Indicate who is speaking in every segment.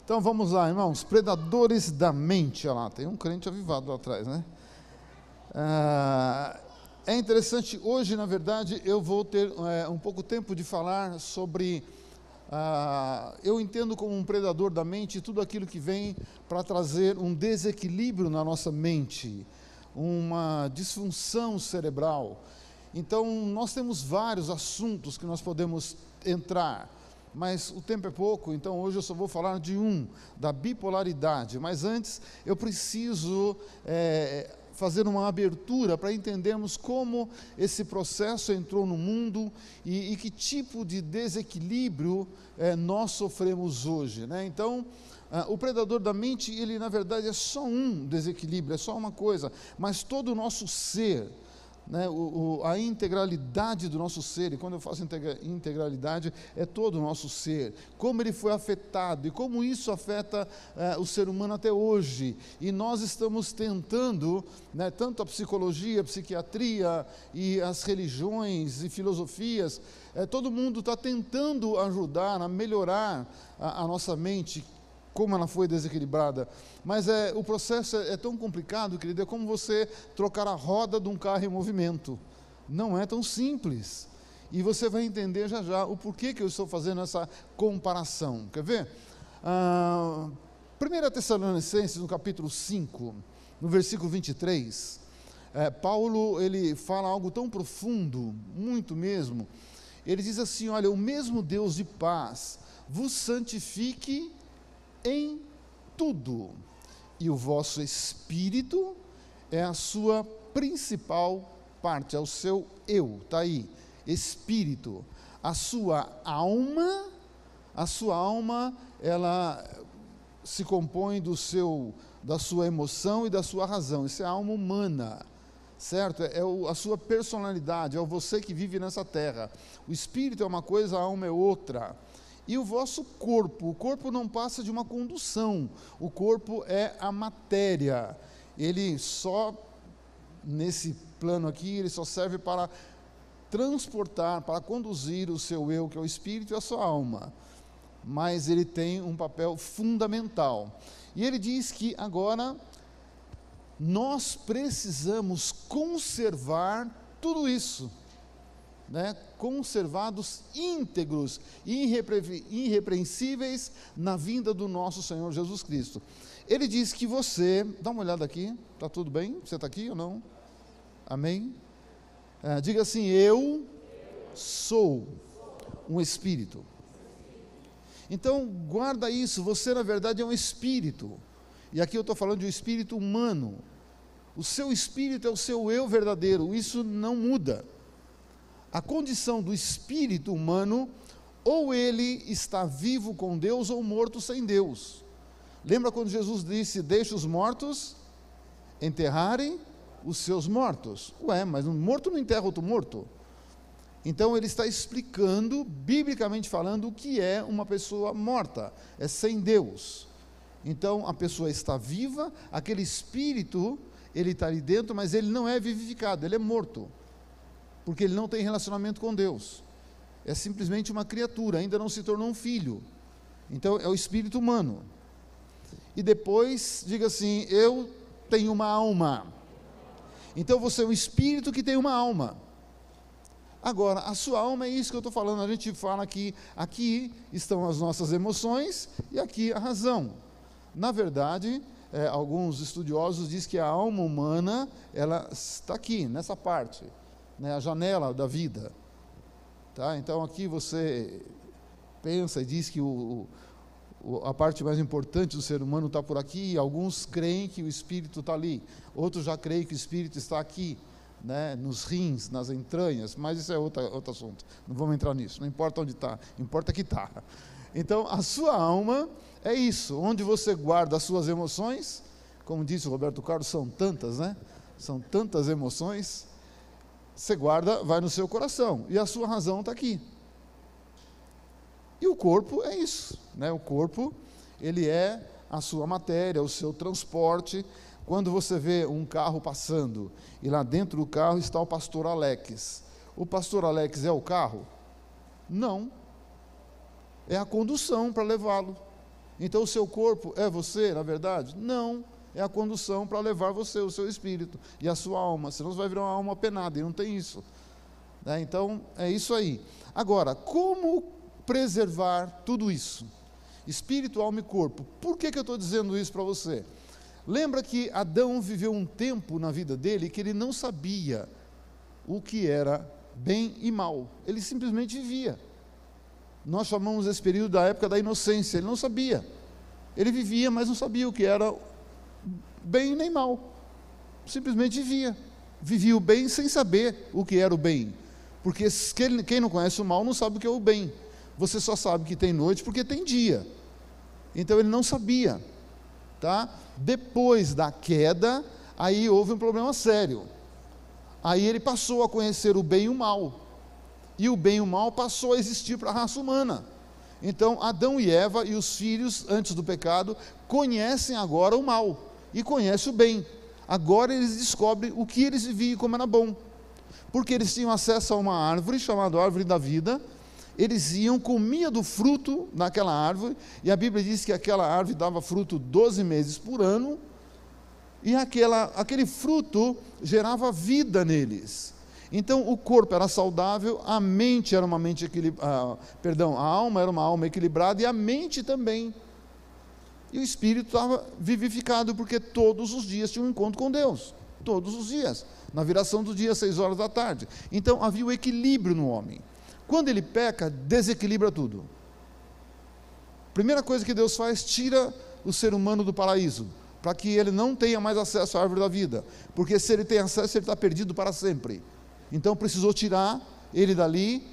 Speaker 1: Então vamos lá, irmãos, predadores da mente. Olha lá, tem um crente avivado lá atrás, né? É interessante, hoje na verdade eu vou ter um pouco tempo de falar sobre, eu entendo como um predador da mente tudo aquilo que vem para trazer um desequilíbrio na nossa mente, uma disfunção cerebral. Então nós temos vários assuntos que nós podemos entrar, mas o tempo é pouco, então hoje eu só vou falar de da bipolaridade. Mas antes eu preciso fazer uma abertura para entendermos como esse processo entrou no mundo e que tipo de desequilíbrio nós sofremos hoje, né? Então, o predador da mente, ele na verdade é só um desequilíbrio, é só uma coisa, mas todo o nosso ser, né, a integralidade do nosso ser, e quando eu faço integralidade, é todo o nosso ser, como ele foi afetado e como isso afeta o ser humano até hoje. E nós estamos tentando, né, tanto a psicologia, a psiquiatria e as religiões e filosofias, todo mundo está tentando ajudar a melhorar a nossa mente, como ela foi desequilibrada. Mas o processo é tão complicado, querido, é como você trocar a roda de um carro em movimento. Não é tão simples. E você vai entender já já o porquê que eu estou fazendo essa comparação. Quer ver? 1 Tessalonicenses, no capítulo 5, no versículo 23, Paulo, ele fala algo tão profundo, muito mesmo. Ele diz assim: olha, o mesmo Deus de paz vos santifique em tudo, e o vosso espírito é a sua principal parte, é o seu eu, está aí, espírito. A sua alma, ela se compõe da sua emoção e da sua razão. Isso é a alma humana, certo? A sua personalidade, é o você que vive nessa terra. O espírito é uma coisa, a alma é outra. E o vosso corpo, o corpo não passa de uma condução, o corpo é a matéria, ele só, nesse plano aqui, ele só serve para transportar, para conduzir o seu eu, que é o espírito, e a sua alma, mas ele tem um papel fundamental. E ele diz que agora nós precisamos conservar tudo isso, né, conservados íntegros, irrepreensíveis na vinda do nosso Senhor Jesus Cristo. Ele diz que você, dá uma olhada aqui, está tudo bem? Você está aqui ou não? Amém? Diga assim: eu sou um espírito. Então guarda isso, você na verdade é um espírito, e aqui eu estou falando de um espírito humano. O seu espírito é o seu eu verdadeiro, isso não muda. A condição do espírito humano, ou ele está vivo com Deus, ou morto sem Deus. Lembra quando Jesus disse: deixa os mortos enterrarem os seus mortos? Mas um morto não enterra outro morto. Então ele está explicando, biblicamente falando, o que é uma pessoa morta, é sem Deus. Então a pessoa está viva, aquele espírito, ele está ali dentro, mas ele não é vivificado, ele é morto, porque ele não tem relacionamento com Deus, é simplesmente uma criatura, ainda não se tornou um filho. Então é o espírito humano. E depois, diga assim: eu tenho uma alma. Então você é um espírito que tem uma alma. Agora, a sua alma é isso que eu estou falando. A gente fala que aqui estão as nossas emoções e aqui a razão. Na verdade, alguns estudiosos dizem que a alma humana, ela está aqui, nessa parte, né, a janela da vida, tá? Então aqui você pensa e diz que a parte mais importante do ser humano está por aqui. Alguns creem que o espírito está ali, outros já creem que o espírito está aqui, né, nos rins, nas entranhas, mas isso é outro assunto, não vamos entrar nisso, não importa onde está, importa que está. Então a sua alma é isso, onde você guarda as suas emoções, como disse o Roberto Carlos, são tantas, né? São tantas emoções. Você guarda, vai no seu coração, e a sua razão está aqui. E o corpo é isso, né? O corpo, ele é a sua matéria, o seu transporte. Quando você vê um carro passando, e lá dentro do carro está o pastor Alex, o pastor Alex é o carro? Não, é a condução para levá-lo. Então o seu corpo é você, na verdade? Não, é a condução para levar você, o seu espírito e a sua alma, senão você vai virar uma alma penada, e não tem isso. Então, é isso aí. Agora, como preservar tudo isso? Espírito, alma e corpo. Por que eu estou dizendo isso para você? Lembra que Adão viveu um tempo na vida dele que ele não sabia o que era bem e mal. Ele simplesmente vivia. Nós chamamos esse período da época da inocência. Ele não sabia. Ele vivia, mas não sabia o que era bem nem mal. Simplesmente vivia. Vivia o bem sem saber o que era o bem. Porque quem não conhece o mal não sabe o que é o bem. Você só sabe que tem noite porque tem dia. Então ele não sabia. Tá? Depois da queda, aí houve um problema sério. Aí ele passou a conhecer o bem e o mal. E o bem e o mal passou a existir para a raça humana. Então Adão e Eva e os filhos, antes do pecado, conhecem agora o mal e conhecem o bem. Agora eles descobrem o que eles viviam e como era bom. Porque eles tinham acesso a uma árvore chamada árvore da vida. Eles iam, comiam do fruto naquela árvore, e a Bíblia diz que aquela árvore dava fruto 12 meses por ano, e aquele fruto gerava vida neles. Então o corpo era saudável, a mente era uma mente equilibrada, a alma era uma alma equilibrada, e a mente também. E o espírito estava vivificado, porque todos os dias tinha um encontro com Deus, todos os dias, na viração do dia, 6 horas da tarde. Então havia o equilíbrio no homem. Quando ele peca, desequilibra tudo. Primeira coisa que Deus faz, tira o ser humano do paraíso, para que ele não tenha mais acesso à árvore da vida, porque se ele tem acesso, ele está perdido para sempre. Então precisou tirar ele dali,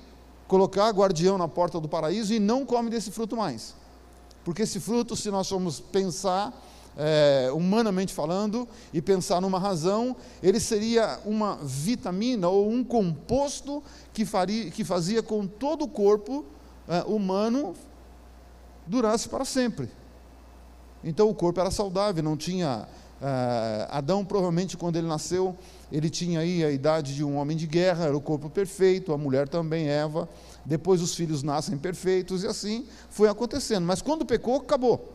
Speaker 1: colocar guardião na porta do paraíso, e não come desse fruto mais, porque esse fruto, se nós formos pensar, humanamente falando, e pensar numa razão, ele seria uma vitamina ou um composto que fazia com todo o corpo humano durasse para sempre. Então o corpo era saudável, não tinha... Adão provavelmente, quando ele nasceu, ele tinha aí a idade de um homem de guerra, era o corpo perfeito, a mulher também, Eva. Depois os filhos nascem perfeitos, e assim foi acontecendo. Mas quando pecou, acabou.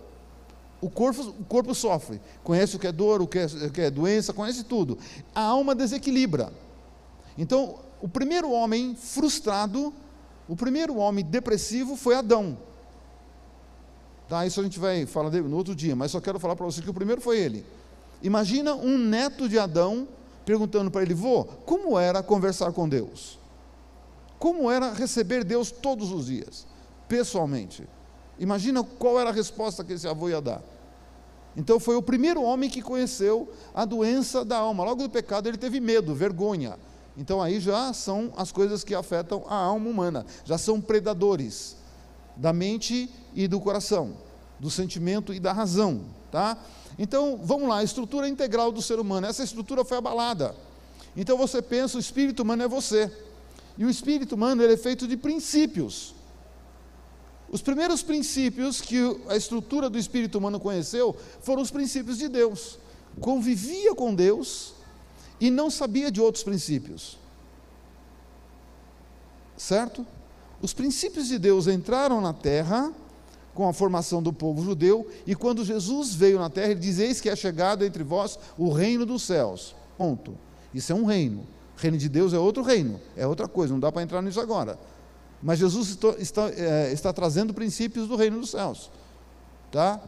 Speaker 1: O corpo sofre, conhece o que é dor, o que é doença, conhece tudo. A alma desequilibra. Então, o primeiro homem frustrado, o primeiro homem depressivo foi Adão. Tá, isso a gente vai falar no outro dia, mas só quero falar para você que o primeiro foi ele. Imagina um neto de Adão perguntando para ele: vô, como era conversar com Deus? Como era receber Deus todos os dias, pessoalmente? Imagina qual era a resposta que esse avô ia dar. Então foi o primeiro homem que conheceu a doença da alma. Logo do pecado ele teve medo, vergonha. Então aí já são as coisas que afetam a alma humana, já são predadores da mente e do coração, do sentimento e da razão, tá? Então vamos lá, a estrutura integral do ser humano, essa estrutura foi abalada. Então você pensa, o espírito humano é você, e o espírito humano ele é feito de princípios. Os primeiros princípios que a estrutura do espírito humano conheceu foram os princípios de Deus. Convivia com Deus e não sabia de outros princípios. Certo? Os princípios de Deus entraram na terra com a formação do povo judeu, e quando Jesus veio na terra, ele diz: eis que é chegado entre vós o reino dos céus. Ponto. Isso é um reino. O reino de Deus é outro reino, é outra coisa, não dá para entrar nisso agora. Mas Jesus está trazendo princípios do reino dos céus. Tá?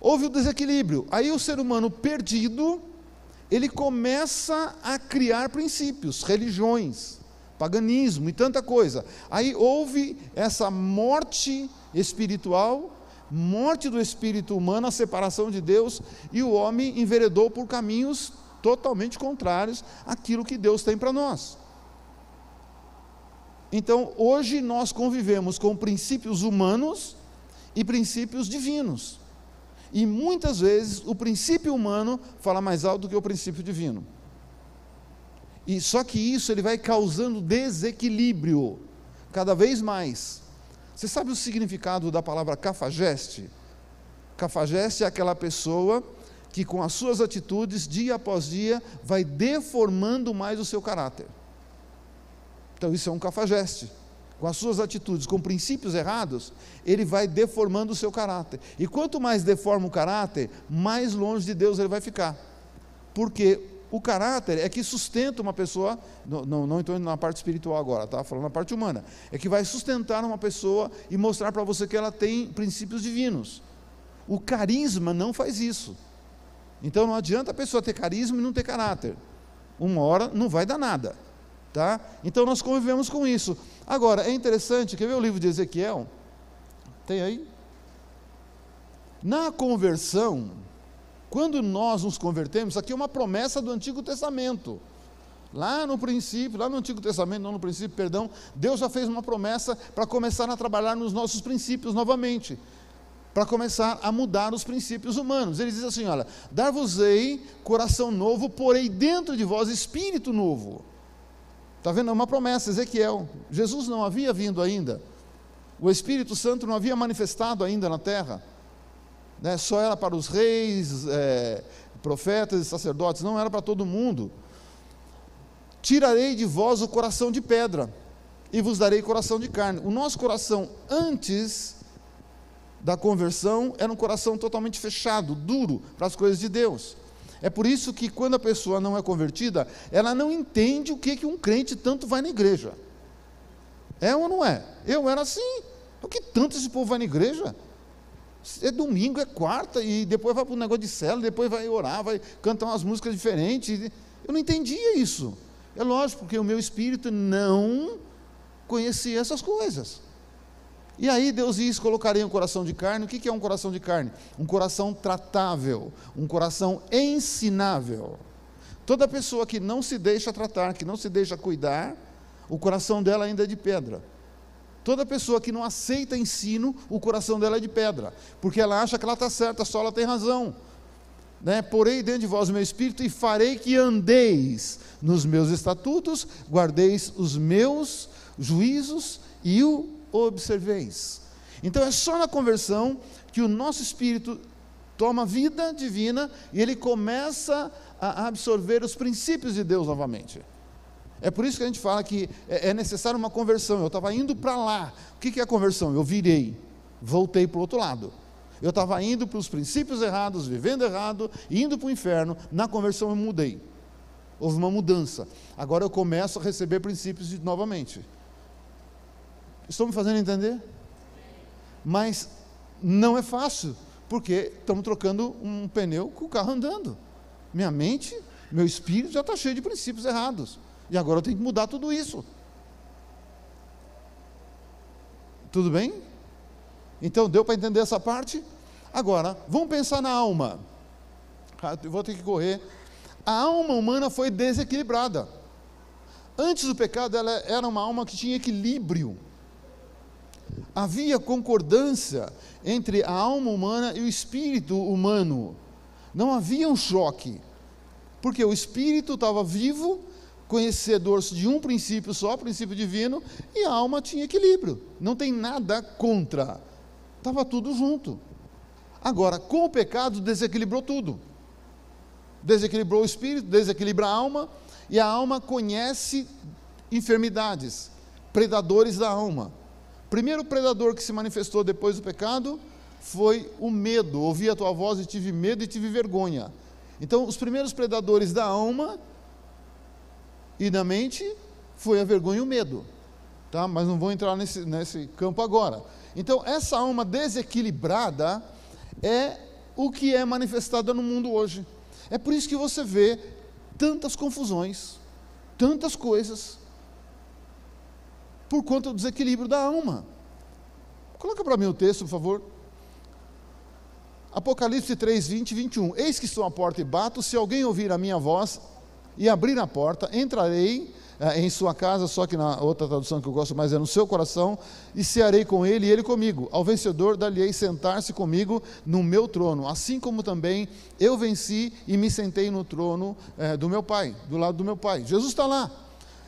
Speaker 1: Houve o desequilíbrio. Aí o ser humano perdido, ele começa a criar princípios, religiões, paganismo e tanta coisa. Aí houve essa morte espiritual, morte do espírito humano, a separação de Deus, e o homem enveredou por caminhos totalmente contrários àquilo que Deus tem para nós. Então, hoje nós convivemos com princípios humanos e princípios divinos. E muitas vezes o princípio humano fala mais alto do que o princípio divino. E só que isso ele vai causando desequilíbrio cada vez mais. Você sabe o significado da palavra cafajeste? Cafajeste é aquela pessoa que com as suas atitudes, dia após dia, vai deformando mais o seu caráter. Então isso é um cafajeste. com as suas atitudes, com princípios errados, ele vai deformando o seu caráter. E quanto mais deforma o caráter, mais longe de Deus ele vai ficar. Porque o caráter é que sustenta uma pessoa, não estou indo na parte espiritual agora, tá? Falando na parte humana, é que vai sustentar uma pessoa e mostrar para você que ela tem princípios divinos. O carisma não faz isso. Então não adianta a pessoa ter carisma e não ter caráter. Uma hora não vai dar nada, tá? Então nós convivemos com isso. Agora, é interessante, quer ver o livro de Ezequiel? Tem aí? Na conversão, quando nós nos convertemos, aqui é uma promessa do Antigo Testamento. Lá no princípio, lá no Antigo Testamento, não no princípio, perdão, Deus já fez uma promessa para começar a trabalhar nos nossos princípios novamente, para começar a mudar os princípios humanos. Ele diz assim, olha, dar-vos-ei coração novo, porei dentro de vós espírito novo. Está vendo? É uma promessa, Ezequiel. Jesus não havia vindo ainda, o Espírito Santo não havia manifestado ainda na terra, né? Só era para os reis, profetas e sacerdotes, não era para todo mundo. Tirarei de vós o coração de pedra, e vos darei coração de carne. O nosso coração, antes da conversão, era um coração totalmente fechado, duro, para as coisas de Deus. É por isso que quando a pessoa não é convertida, ela não entende o que um crente tanto vai na igreja. É ou não é? Eu era assim. O que tanto esse povo vai na igreja? É domingo, é quarta, e depois vai para um negócio de célula, depois vai orar, vai cantar umas músicas diferentes. Eu não entendia isso. É lógico, porque o meu espírito não conhecia essas coisas. E aí Deus diz, colocarei um coração de carne. O que é um coração de carne? Um coração tratável, um coração ensinável. Toda pessoa que não se deixa tratar, que não se deixa cuidar, o coração dela ainda é de pedra. Toda pessoa que não aceita ensino, o coração dela é de pedra, porque ela acha que ela está certa, só ela tem razão, né? Porei dentro de vós o meu espírito e farei que andeis nos meus estatutos, guardeis os meus juízos e o observeis. Então é só na conversão que o nosso espírito toma vida divina e ele começa a absorver os princípios de Deus novamente. É por isso que a gente fala que é necessário uma conversão. Eu estava indo para lá. O que é a conversão? Eu virei, voltei para o outro lado. Eu estava indo para os princípios errados, vivendo errado, indo para o inferno. Na conversão eu mudei. Houve uma mudança. Agora eu começo a receber princípios novamente. Estou me fazendo entender? Mas não é fácil, porque estamos trocando um pneu com o carro andando. Minha mente, meu espírito já está cheio de princípios errados. E agora eu tenho que mudar tudo isso. Tudo bem? Então, deu para entender essa parte? Agora, vamos pensar na alma. Eu vou ter que correr. A alma humana foi desequilibrada. Antes do pecado, ela era uma alma que tinha equilíbrio. Havia concordância entre a alma humana e o espírito humano. Não havia um choque. Porque o espírito estava vivo, conhecedor de um princípio só, princípio divino, e a alma tinha equilíbrio, não tem nada contra, estava tudo junto. Agora, com o pecado, desequilibrou tudo, desequilibrou o espírito, desequilibra a alma, e a alma conhece enfermidades, predadores da alma. O primeiro predador que se manifestou depois do pecado foi o medo. Ouvi a tua voz e tive medo e tive vergonha. Então, os primeiros predadores da alma e da mente foi a vergonha e o medo, tá? Mas não vou entrar nesse campo agora. Então, essa alma desequilibrada é o que é manifestada no mundo hoje. É por isso que você vê tantas confusões, tantas coisas, por conta do desequilíbrio da alma. Coloca para mim o texto, por favor. Apocalipse 3, 20 e 21. Eis que estou à porta e bato, se alguém ouvir a minha voz e abrir a porta, entrarei em sua casa, só que na outra tradução que eu gosto mais é no seu coração, e cearei com ele e ele comigo. Ao vencedor dar-lhe-ei sentar-se comigo no meu trono, assim como também eu venci e me sentei no trono do meu Pai, do lado do meu Pai. Jesus está lá.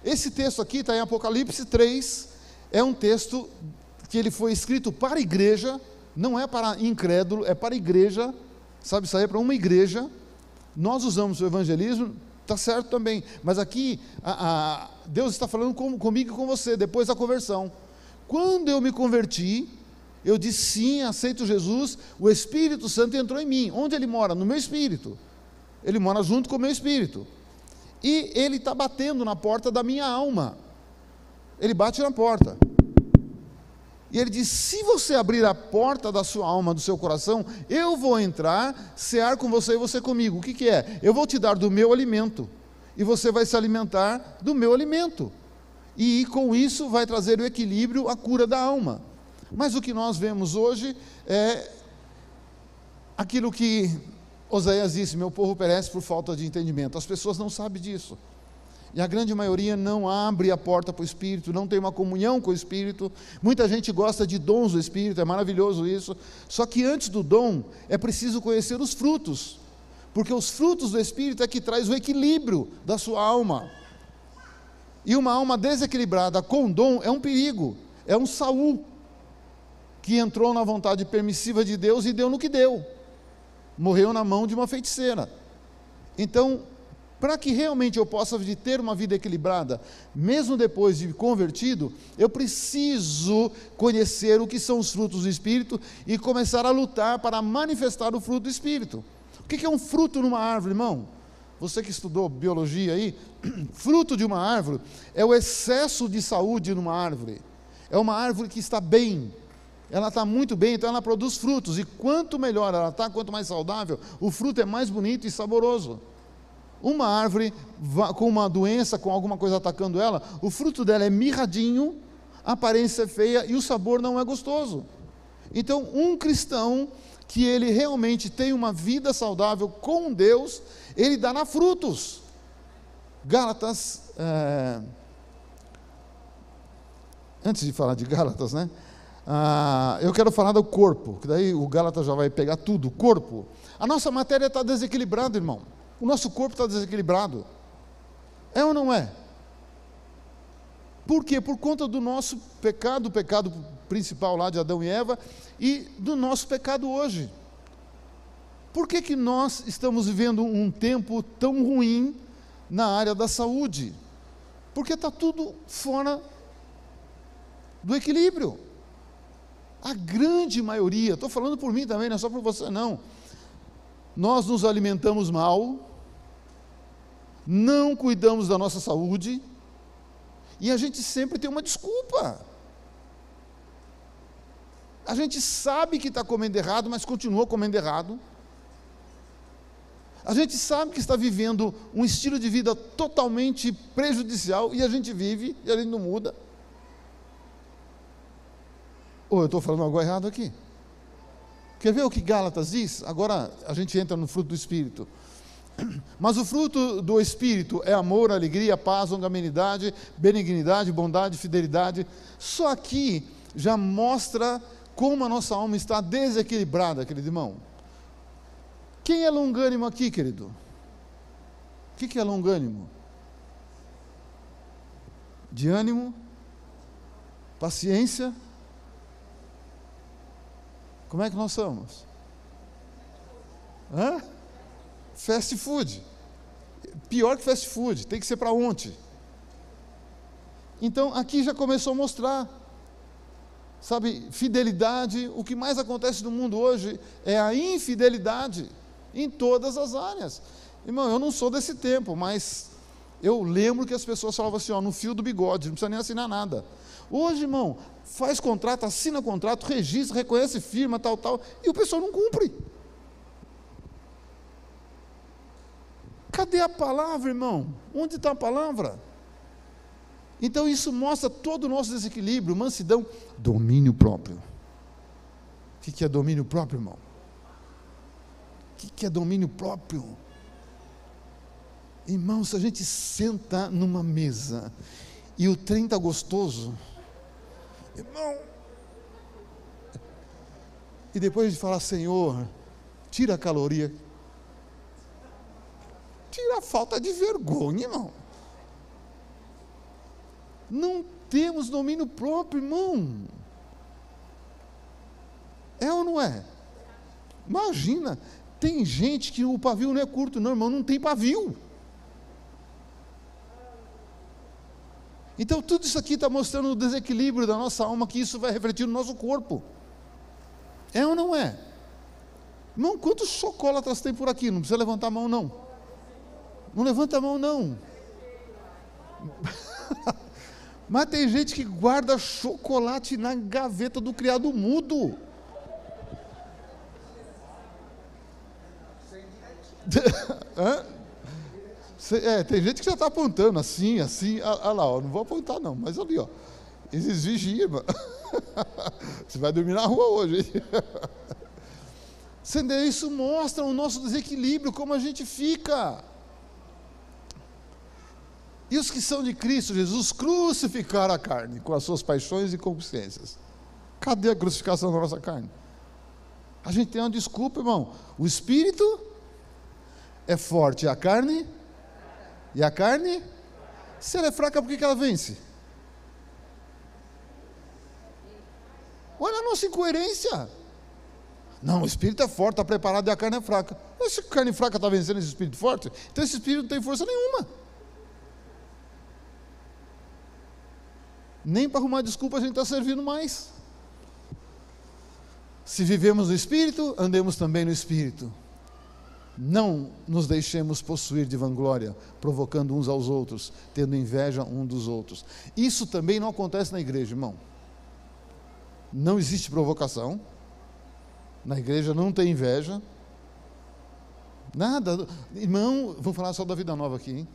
Speaker 1: Esse texto aqui está em Apocalipse 3, é um texto que ele foi escrito para a igreja, não é para incrédulo, é para a igreja, sabe, isso aí é para uma igreja. Nós usamos o evangelismo, está certo também, mas aqui Deus está falando comigo e com você, depois da conversão. Quando eu me converti, eu disse sim, aceito Jesus, o Espírito Santo entrou em mim. Onde ele mora? No meu espírito. Ele mora junto com o meu espírito. E ele está batendo na porta da minha alma. Ele bate na porta. E ele diz, se você abrir a porta da sua alma, do seu coração, eu vou entrar, cear com você e você comigo. O que que é? Eu vou te dar do meu alimento. E você vai se alimentar do meu alimento. E com isso vai trazer o equilíbrio, a cura da alma. Mas o que nós vemos hoje é aquilo que Oséias disse, meu povo perece por falta de entendimento. As pessoas não sabem disso. E a grande maioria não abre a porta para o Espírito, não tem uma comunhão com o Espírito. Muita gente gosta de dons do Espírito, é maravilhoso isso. Só que antes do dom, é preciso conhecer os frutos. Porque os frutos do Espírito é que traz o equilíbrio da sua alma. E uma alma desequilibrada com dom é um perigo, é um Saul, que entrou na vontade permissiva de Deus e deu no que deu. Morreu na mão de uma feiticeira. Então, para que realmente eu possa ter uma vida equilibrada, mesmo depois de convertido, eu preciso conhecer o que são os frutos do Espírito e começar a lutar para manifestar o fruto do Espírito. O que é um fruto numa árvore, irmão? Você que estudou biologia aí, fruto de uma árvore é o excesso de saúde numa árvore. É uma árvore que está bem, ela está muito bem, então ela produz frutos, e quanto melhor ela está, quanto mais saudável, o fruto é mais bonito e saboroso. Uma árvore com uma doença, com alguma coisa atacando ela, o fruto dela é mirradinho, a aparência é feia e o sabor não é gostoso. Então, um cristão que ele realmente tem uma vida saudável com Deus, ele dá frutos. Gálatas, antes de falar de Gálatas, né? Eu quero falar do corpo, que daí o Gálatas já vai pegar tudo, o corpo. A nossa matéria está desequilibrada, irmão. O nosso corpo está desequilibrado. É ou não é? Por quê? Por conta do nosso pecado, o pecado principal lá de Adão e Eva, e do nosso pecado hoje. Por que que nós estamos vivendo um tempo tão ruim na área da saúde? Porque está tudo fora do equilíbrio. A grande maioria, estou falando por mim também, não é só por você não. Nós nos alimentamos mal, não cuidamos da nossa saúde, e a gente sempre tem uma desculpa. A gente sabe que está comendo errado, mas continua comendo errado. A gente sabe que está vivendo um estilo de vida totalmente prejudicial, e a gente vive, e a gente não muda. Ou eu estou falando algo errado aqui? Quer ver o que Gálatas diz? Agora a gente entra no fruto do Espírito. Mas o fruto do Espírito é amor, alegria, paz, longanimidade, benignidade, bondade, fidelidade. Só aqui já mostra como a nossa alma está desequilibrada, querido irmão. Quem é longânimo aqui, querido? O que é longânimo? De ânimo, paciência. Como é que nós somos? Fast food. Pior que fast food, tem que ser para ontem. Então, aqui já começou a mostrar, sabe, fidelidade. O que mais acontece no mundo hoje é a infidelidade, em todas as áreas. Irmão, eu não sou desse tempo, mas eu lembro que as pessoas falavam assim, no fio do bigode, não precisa nem assinar nada. Hoje, irmão, faz contrato, assina contrato, registra, reconhece firma, tal, e o pessoal não cumpre. Cadê a palavra, irmão? Onde está a palavra? Então isso mostra todo o nosso desequilíbrio, mansidão, domínio próprio. O que é domínio próprio, irmão? O que é domínio próprio? Irmão, se a gente senta numa mesa e o trem está gostoso, irmão, e depois de falar, Senhor, tira a caloria, tira a falta de vergonha, irmão. Não temos domínio próprio, irmão. É ou não é? Imagina, tem gente que o pavio não é curto, não, irmão, não tem pavio. Então tudo isso aqui está mostrando o desequilíbrio da nossa alma, que isso vai refletir no nosso corpo. É ou não é? Irmão, quantos chocolates tem por aqui? Não precisa levantar a mão não. Não levanta a mão não. Mas tem gente que guarda chocolate na gaveta do criado mudo. Tem gente que já está apontando assim, olha lá, ó, não vou apontar não, mas ali, ó, eles vigiam, mano. Você vai dormir na rua hoje, hein? Isso mostra o nosso desequilíbrio, como a gente fica. E os que são de Cristo Jesus crucificaram a carne com as suas paixões e concupiscências. Cadê a crucificação da nossa carne? A gente tem uma desculpa, irmão. O espírito é forte, a carne... E a carne, se ela é fraca, por que ela vence? Olha a nossa incoerência. Não, o espírito é forte, está preparado, e a carne é fraca. Mas se a carne fraca está vencendo esse espírito forte, então esse espírito não tem força nenhuma. Nem para arrumar desculpa a gente está servindo mais. Se vivemos no espírito, andemos também no espírito. Não nos deixemos possuir de vanglória, provocando uns aos outros, tendo inveja um dos outros. Isso também não acontece na igreja, irmão. Não existe provocação. Na igreja não tem inveja. Nada. Irmão, vou falar só da vida nova aqui, hein?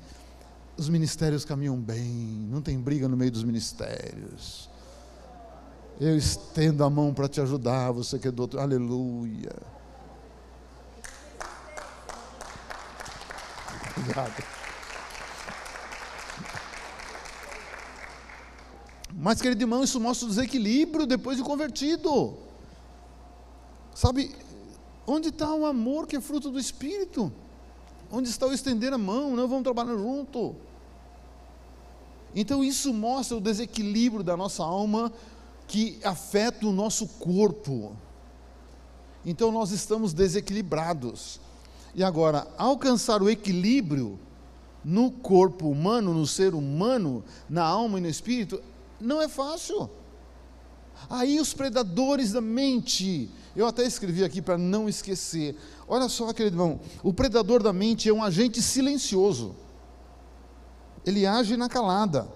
Speaker 1: Os ministérios caminham bem, não tem briga no meio dos ministérios. Eu estendo a mão para te ajudar, você que é do outro. Aleluia. Obrigado. Mas, querido irmão, isso mostra o desequilíbrio depois de convertido. Sabe, onde está o amor que é fruto do Espírito? Onde está o estender a mão? Nós vamos trabalhar junto. Então isso mostra o desequilíbrio da nossa alma que afeta o nosso corpo. Então nós estamos desequilibrados. E agora, alcançar o equilíbrio no corpo humano, no ser humano, na alma e no espírito, não é fácil. Aí os predadores da mente, eu até escrevi aqui para não esquecer. Olha só, querido irmão, o predador da mente é um agente silencioso. Ele age na calada.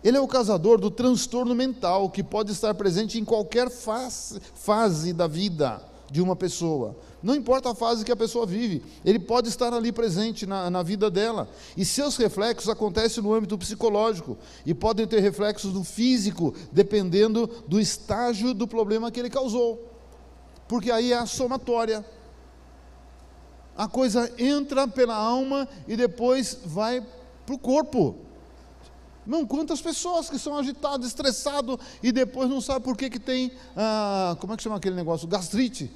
Speaker 1: Ele é o causador do transtorno mental, que pode estar presente em qualquer fase da vida de uma pessoa. Não importa a fase que a pessoa vive, ele pode estar ali presente na vida dela. E seus reflexos acontecem no âmbito psicológico, e podem ter reflexos no físico, dependendo do estágio do problema que ele causou. Porque aí é a somatória. A coisa entra pela alma e depois vai para o corpo. Não, quantas pessoas que são agitadas, estressadas, e depois não sabem por que tem, como é que chama aquele negócio? Gastrite.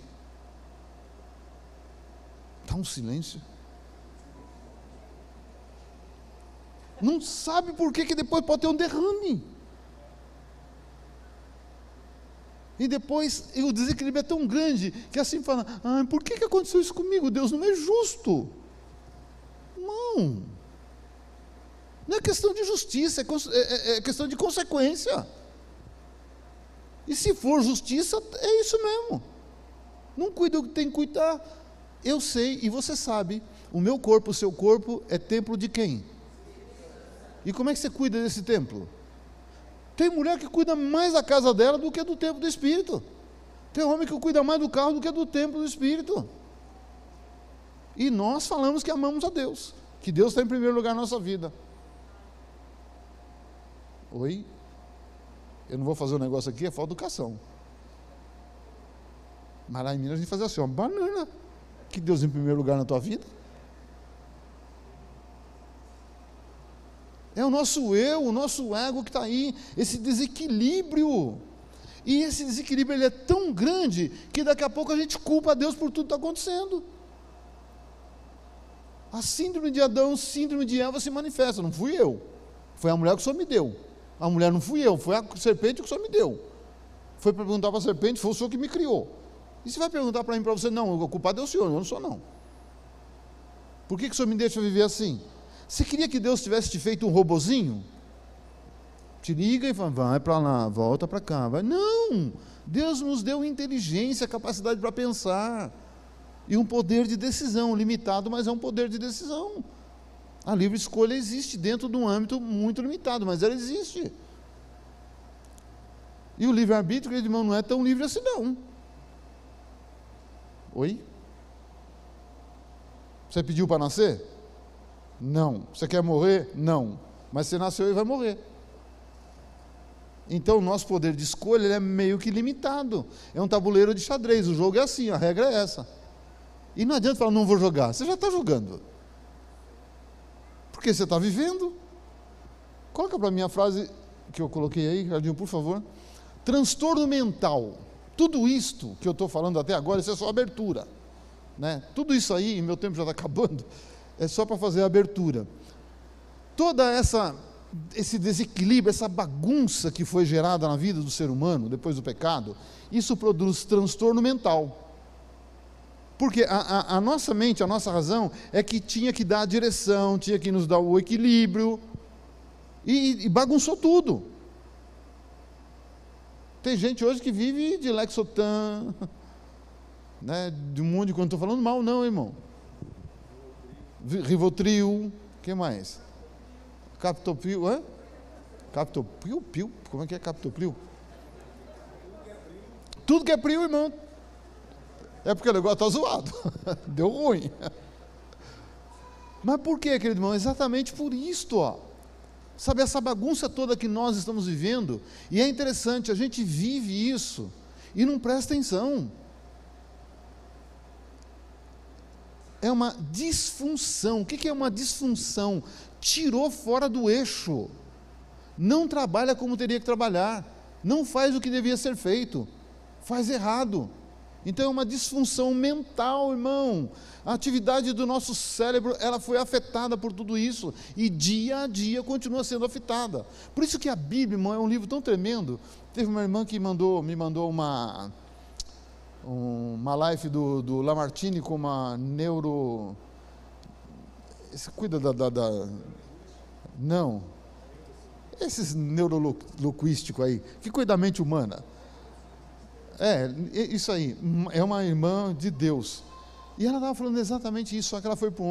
Speaker 1: Está um silêncio. Não sabe por que depois pode ter um derrame. E depois o desequilíbrio é tão grande que assim fala, por que aconteceu isso comigo? Deus não é justo. Não. Não é questão de justiça, é questão de consequência. E se for justiça, é isso mesmo. Não cuida do que tem que cuidar. Eu sei, e você sabe, o meu corpo, o seu corpo, é templo de quem? E como é que você cuida desse templo? Tem mulher que cuida mais da casa dela do que do templo do Espírito. Tem homem que cuida mais do carro do que do templo do Espírito. E nós falamos que amamos a Deus, que Deus está em primeiro lugar na nossa vida. Oi? Eu não vou fazer um negócio aqui, é falta de educação. Mas lá em Minas a gente faz assim, uma banana. Que Deus em primeiro lugar na tua vida? É o nosso eu, o nosso ego que está aí, esse desequilíbrio. E esse desequilíbrio ele é tão grande que daqui a pouco a gente culpa a Deus por tudo que está acontecendo. A síndrome de Adão, síndrome de Eva se manifesta. Não fui eu, foi a mulher que o Senhor me deu. A mulher não fui eu, foi a serpente que o Senhor me deu. Foi perguntar para a serpente, foi o Senhor que me criou. E você vai perguntar para mim, para você, não, o culpado é o Senhor, eu não sou não. Por que o Senhor me deixa viver assim? Você queria que Deus tivesse te feito um robozinho? te liga e fala, vai para lá, volta para cá. Vai. Não! Deus nos deu inteligência, capacidade para pensar. E um poder de decisão, limitado, mas é um poder de decisão. A livre escolha existe dentro de um âmbito muito limitado, mas ela existe. E o livre-arbítrio, querido irmão, não é tão livre assim não. Oi? Você pediu para nascer? Não. Você quer morrer? Não. Mas você nasceu e vai morrer. Então o nosso poder de escolha ele é meio que limitado. É um tabuleiro de xadrez, o jogo é assim, a regra é essa. E não adianta falar, não vou jogar. Você já está jogando. Porque você está vivendo. Coloca para mim a frase que eu coloquei aí, Jardinho, por favor. Transtorno mental. Tudo isto que eu estou falando até agora, isso é só abertura. Né? Tudo isso aí, meu tempo já está acabando, é só para fazer a abertura. Toda esse desequilíbrio, essa bagunça que foi gerada na vida do ser humano, depois do pecado, isso produz transtorno mental. Porque a nossa mente, a nossa razão, é que tinha que dar a direção, tinha que nos dar o equilíbrio, e bagunçou tudo. Tem gente hoje que vive de Lexotan, né, de um monte de coisa, não estou falando mal não, irmão. Rivotril, o que mais? Captopril, Captopril, como é que é Captopril? Tudo que é pril, irmão. É porque o negócio está zoado, deu ruim. Mas por quê, querido irmão? Exatamente por isto, ó. Sabe, essa bagunça toda que nós estamos vivendo, e é interessante, a gente vive isso, e não presta atenção. É uma disfunção. O que é uma disfunção? Tirou fora do eixo, não trabalha como teria que trabalhar, não faz o que devia ser feito, faz errado. Então é uma disfunção mental, irmão. A atividade do nosso cérebro, ela foi afetada por tudo isso, e dia a dia continua sendo afetada. Por isso que a Bíblia, irmão, é um livro tão tremendo. Teve uma irmã que me mandou uma live do Lamartine com uma neuro... Você cuida Não. Esses neuroloquísticos aí, que cuida da mente humana. Isso aí, é uma irmã de Deus. E ela estava falando exatamente isso, só que ela foi para um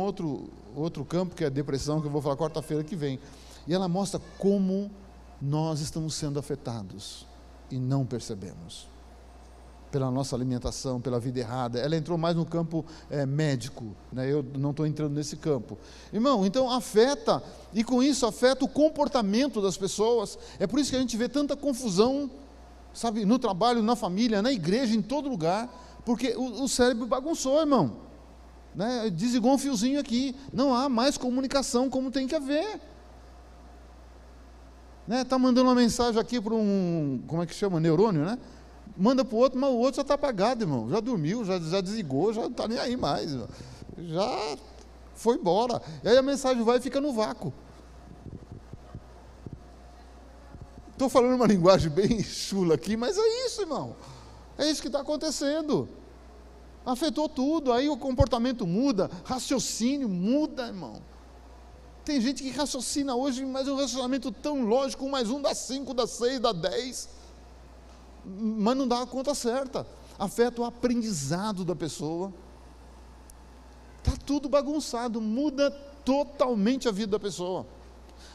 Speaker 1: outro campo, que é a depressão, que eu vou falar quarta-feira que vem. E ela mostra como nós estamos sendo afetados e não percebemos. Pela nossa alimentação, pela vida errada. Ela entrou mais no campo médico, né? Eu não estou entrando nesse campo. Irmão, então afeta, e com isso afeta o comportamento das pessoas. É por isso que a gente vê tanta confusão, sabe, no trabalho, na família, na igreja, em todo lugar, porque o cérebro bagunçou, irmão. Né? Desligou um fiozinho aqui, não há mais comunicação como tem que haver. Está mandando uma mensagem aqui para como é que chama, neurônio, né? Manda para o outro, mas o outro já está apagado, irmão, já dormiu, já desligou, já não está nem aí mais, irmão. Já foi embora, e aí a mensagem vai e fica no vácuo. Estou falando uma linguagem bem chula aqui, mas é isso, irmão, é isso que está acontecendo, afetou tudo, aí o comportamento muda, raciocínio muda, irmão. Tem gente que raciocina hoje, mas é um raciocínio tão lógico, 1 mais 1 dá 5, dá 6, dá 10, mas não dá a conta certa, afeta o aprendizado da pessoa, está tudo bagunçado, muda totalmente a vida da pessoa.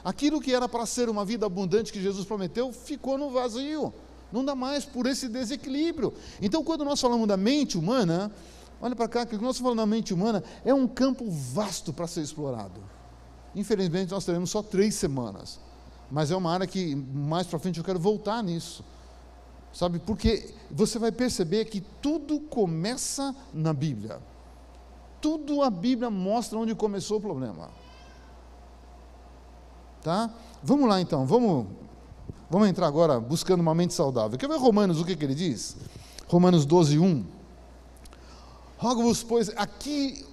Speaker 1: Aquilo que era para ser uma vida abundante que Jesus prometeu, ficou no vazio, não dá mais por esse desequilíbrio. Então quando nós falamos da mente humana, olha para cá, que nós falamos da mente humana, é um campo vasto para ser explorado. Infelizmente nós teremos só 3 semanas, mas é uma área que mais para frente eu quero voltar nisso. Sabe, porque você vai perceber que tudo começa na Bíblia. Tudo a Bíblia mostra onde começou o problema. Tá? Vamos lá então, vamos entrar agora buscando uma mente saudável. Quer ver Romanos, o que ele diz? Romanos 12:1. Rogo-vos, pois, aqui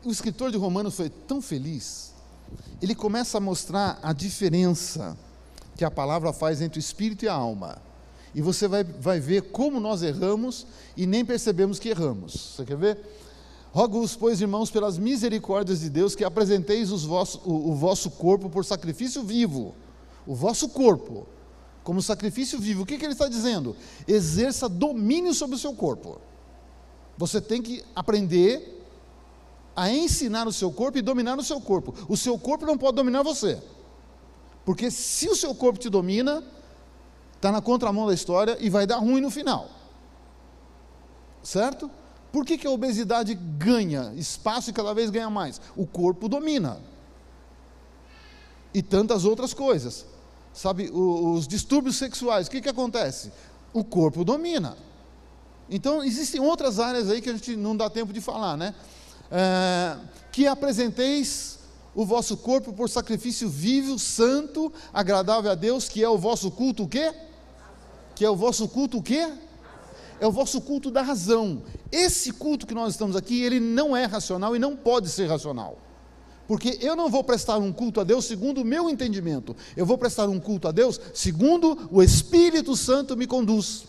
Speaker 1: o escritor de Romanos foi tão feliz, ele começa a mostrar a diferença que a palavra faz entre o espírito e a alma. E você vai ver como nós erramos e nem percebemos que erramos. Você quer ver? Rogo-vos, pois, irmãos, pelas misericórdias de Deus, que apresenteis o vosso corpo por sacrifício vivo. O vosso corpo. como sacrifício vivo. O que ele está dizendo? Exerça domínio sobre o seu corpo. Você tem que aprender a ensinar o seu corpo e dominar o seu corpo. O seu corpo não pode dominar você, porque se o seu corpo te domina, está na contramão da história e vai dar ruim no final, certo? Por que a obesidade ganha espaço e cada vez ganha mais? O corpo domina, e tantas outras coisas, sabe, os distúrbios sexuais, o que acontece? O corpo domina. Então existem outras áreas aí que a gente não dá tempo de falar, né? Que apresenteis o vosso corpo por sacrifício vivo, santo, agradável a Deus, que é o vosso culto o quê? Que é o vosso culto o quê? É o vosso culto da razão. Esse culto que nós estamos aqui, ele não é racional e não pode ser racional. Porque eu não vou prestar um culto a Deus segundo o meu entendimento. Eu vou prestar um culto a Deus segundo o Espírito Santo me conduz.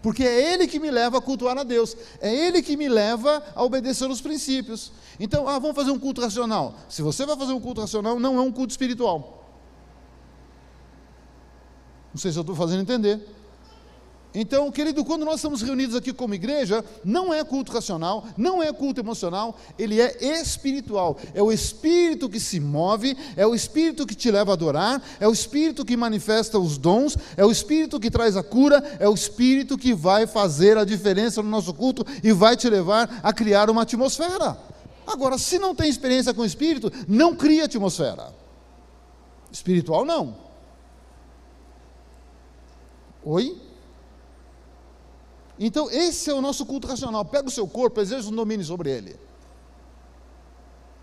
Speaker 1: Porque é Ele que me leva a cultuar a Deus, é Ele que me leva a obedecer os princípios. Então, vamos fazer um culto racional. Se você vai fazer um culto racional, não é um culto espiritual. Não sei se eu estou fazendo entender. Então, querido, quando nós estamos reunidos aqui como igreja, não é culto racional, não é culto emocional, ele é espiritual. É o Espírito que se move, é o Espírito que te leva a adorar, é o Espírito que manifesta os dons, é o Espírito que traz a cura, é o Espírito que vai fazer a diferença no nosso culto e vai te levar a criar uma atmosfera. Agora, se não tem experiência com o Espírito, não cria atmosfera. Espiritual não. Oi? Então esse é o nosso culto racional. Pega o seu corpo, exerça um domínio sobre ele.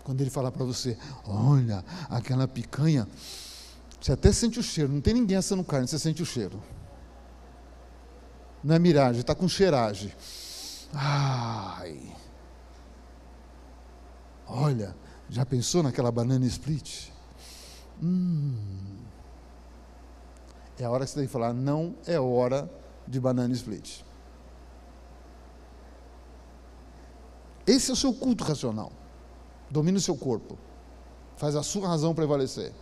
Speaker 1: Quando ele falar para você, olha, aquela picanha, você até sente o cheiro, não tem ninguém assando carne, você sente o cheiro. Não é miragem, está com cheiragem. Ai. Olha, já pensou naquela banana split? É a hora que você tem que falar, não é hora de banana split. Esse é o seu culto racional. Domina o seu corpo. Faz a sua razão prevalecer.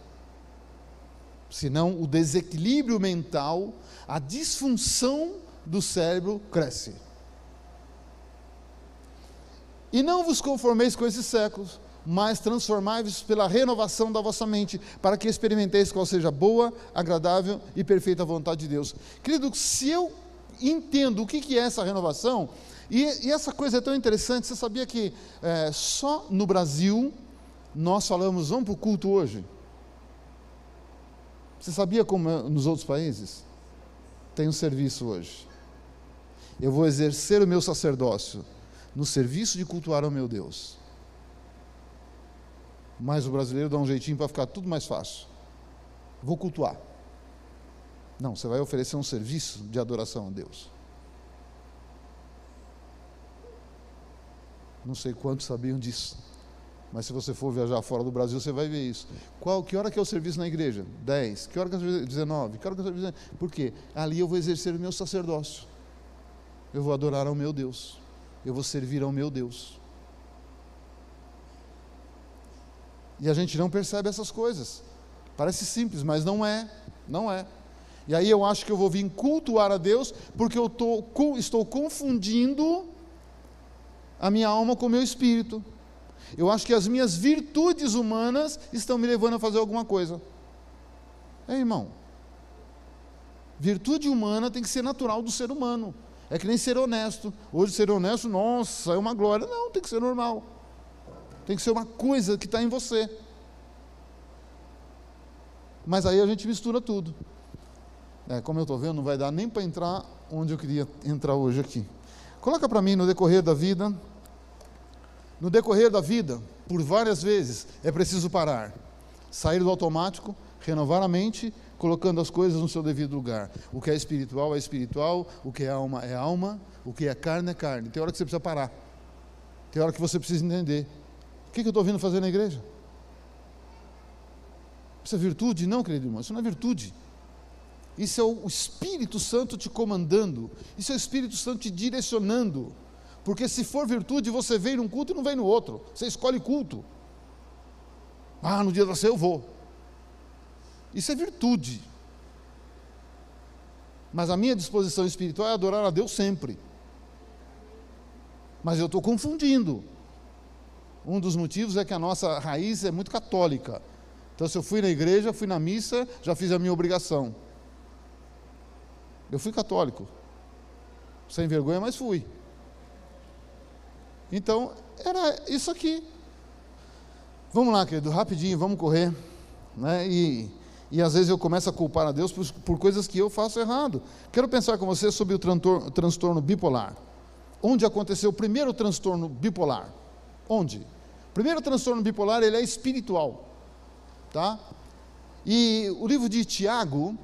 Speaker 1: Senão o desequilíbrio mental, a disfunção do cérebro cresce. E não vos conformeis com esses séculos, mas transformai-vos pela renovação da vossa mente, para que experimenteis qual seja boa, agradável e perfeita vontade de Deus. Querido, se eu entendo o que é essa renovação, e essa coisa é tão interessante, você sabia que só no Brasil nós falamos, vamos para o culto hoje? Você sabia como é nos outros países? Tem um serviço hoje. Eu vou exercer o meu sacerdócio no serviço de cultuar ao meu Deus. Mas o brasileiro dá um jeitinho para ficar tudo mais fácil. Vou cultuar. Não, você vai oferecer um serviço de adoração a Deus. Não sei quantos sabiam disso, mas se você for viajar fora do Brasil, você vai ver isso. Que hora que é o serviço na igreja? 10. Que hora que é o serviço? 19. Que hora que é o serviço? Por quê? Ali eu vou exercer o meu sacerdócio. Eu vou adorar ao meu Deus. Eu vou servir ao meu Deus. E a gente não percebe essas coisas. Parece simples, mas não é. Não é. E aí eu acho que eu vou vir cultuar a Deus, porque eu estou confundindo a minha alma com o meu espírito. Eu acho que as minhas virtudes humanas estão me levando a fazer alguma coisa. Irmão, virtude humana tem que ser natural do ser humano. É que nem ser honesto. Hoje ser honesto, nossa, é uma glória. Não, tem que ser normal. Tem que ser uma coisa que está em você. Mas aí a gente mistura tudo. Como eu estou vendo, não vai dar nem para entrar onde eu queria entrar hoje aqui. Coloca para mim no decorrer da vida. No decorrer da vida, por várias vezes, é preciso parar. Sair do automático, renovar a mente, colocando as coisas no seu devido lugar. O que é espiritual, o que é alma, o que é carne. Tem hora que você precisa parar. Tem hora que você precisa entender. O que eu estou vindo fazer na igreja? Isso é virtude? Não, querido irmão, isso não é virtude. Isso é o Espírito Santo te comandando. Isso é o Espírito Santo te direcionando. Porque se for virtude, você vem num culto e não vem no outro. Você escolhe culto. No dia da ceia eu vou. Isso é virtude. Mas a minha disposição espiritual é adorar a Deus sempre. Mas eu estou confundindo. Um dos motivos é que a nossa raiz é muito católica. Então, se eu fui na igreja, fui na missa, já fiz a minha obrigação. Eu fui católico. Sem vergonha, mas fui. Então, era isso aqui. Vamos lá, querido, rapidinho, vamos correr. Né? E às vezes eu começo a culpar a Deus por coisas que eu faço errado. Quero pensar com você sobre o transtorno bipolar. Onde aconteceu o primeiro transtorno bipolar? Onde? O primeiro transtorno bipolar, ele é espiritual. Tá? E o livro de Tiago,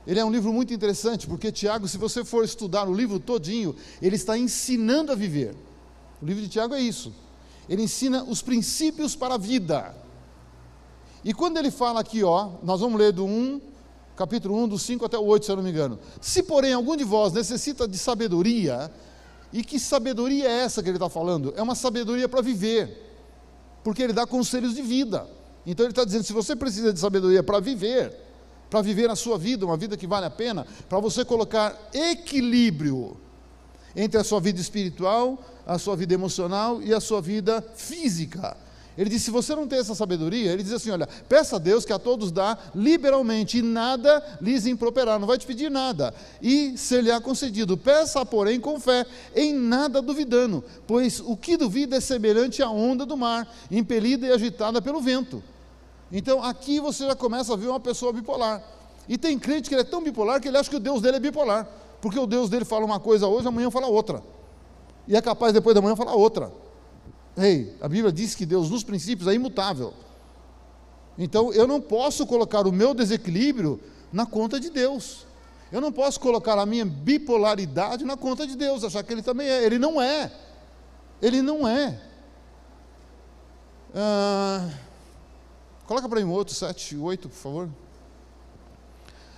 Speaker 1: ele é um livro muito interessante, porque Tiago, se você for estudar o livro todinho, ele está ensinando a viver. O livro de Tiago é isso. Ele ensina os princípios para a vida. E quando ele fala aqui, nós vamos ler capítulo 1, do 5 até o 8, se eu não me engano. Se, porém, algum de vós necessita de sabedoria, e que sabedoria é essa que ele está falando? É uma sabedoria para viver, porque ele dá conselhos de vida. Então ele está dizendo, se você precisa de sabedoria para viver a sua vida, uma vida que vale a pena, para você colocar equilíbrio entre a sua vida espiritual, a sua vida emocional e a sua vida física. Ele diz, se você não tem essa sabedoria, ele diz assim, olha, peça a Deus que a todos dá liberalmente, e nada lhes improperá, não vai te pedir nada, e ser-lhe-á concedido. Peça, porém, com fé, em nada duvidando, pois o que duvida é semelhante à onda do mar, impelida e agitada pelo vento. Então, aqui você já começa a ver uma pessoa bipolar. E tem crente que ele é tão bipolar que ele acha que o Deus dele é bipolar, porque o Deus dele fala uma coisa hoje, amanhã fala outra, e é capaz depois da manhã falar outra. A Bíblia diz que Deus nos princípios é imutável. Então eu não posso colocar o meu desequilíbrio na conta de Deus. Eu não posso colocar a minha bipolaridade na conta de Deus, achar que Ele também é. Ele não é. Ele não é. Coloca para mim o outro, 7 e 8, por favor.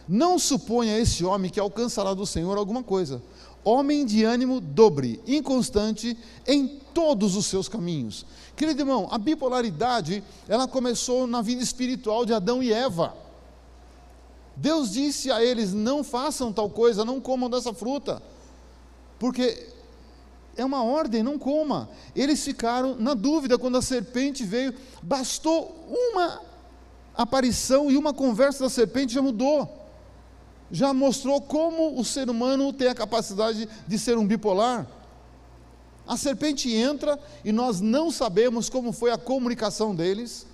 Speaker 1: Não suponha esse homem que alcançará do Senhor alguma coisa. Homem de ânimo dobre, inconstante em todos os seus caminhos. Querido irmão, a bipolaridade, ela começou na vida espiritual de Adão e Eva. Deus disse a eles, não façam tal coisa, não comam dessa fruta, porque é uma ordem, não coma. Eles ficaram na dúvida quando a serpente veio, bastou uma aparição e uma conversa da serpente já mudou. Já mostrou como o ser humano tem a capacidade de ser um bipolar. A serpente entra e nós não sabemos como foi a comunicação deles,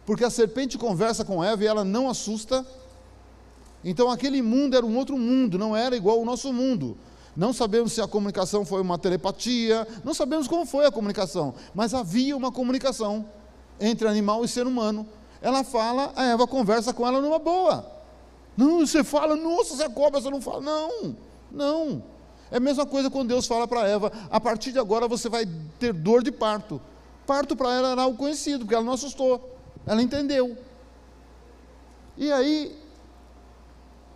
Speaker 1: porque a serpente conversa com Eva e ela não assusta. Então aquele mundo era um outro mundo, não era igual ao nosso mundo. Não sabemos se a comunicação foi uma telepatia, não sabemos como foi a comunicação, mas havia uma comunicação entre animal e ser humano. Ela fala, a Eva conversa com ela numa boa. Não, você fala, nossa, você é cobra, você não fala. Não. É a mesma coisa quando Deus fala para Eva, a partir de agora você vai ter dor de parto. Parto para ela era algo conhecido, porque ela não assustou, ela entendeu. E aí,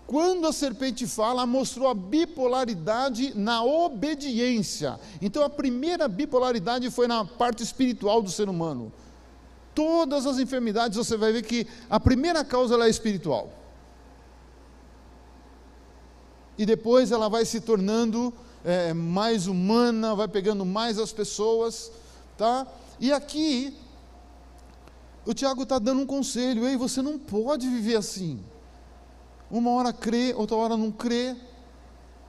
Speaker 1: quando a serpente fala, mostrou a bipolaridade na obediência. Então a primeira bipolaridade foi na parte espiritual do ser humano. Todas as enfermidades você vai ver que a primeira causa ela é espiritual. E depois ela vai se tornando mais humana, vai pegando mais as pessoas, tá? E aqui, o Tiago está dando um conselho, ei, você não pode viver assim. Uma hora crê, outra hora não crê,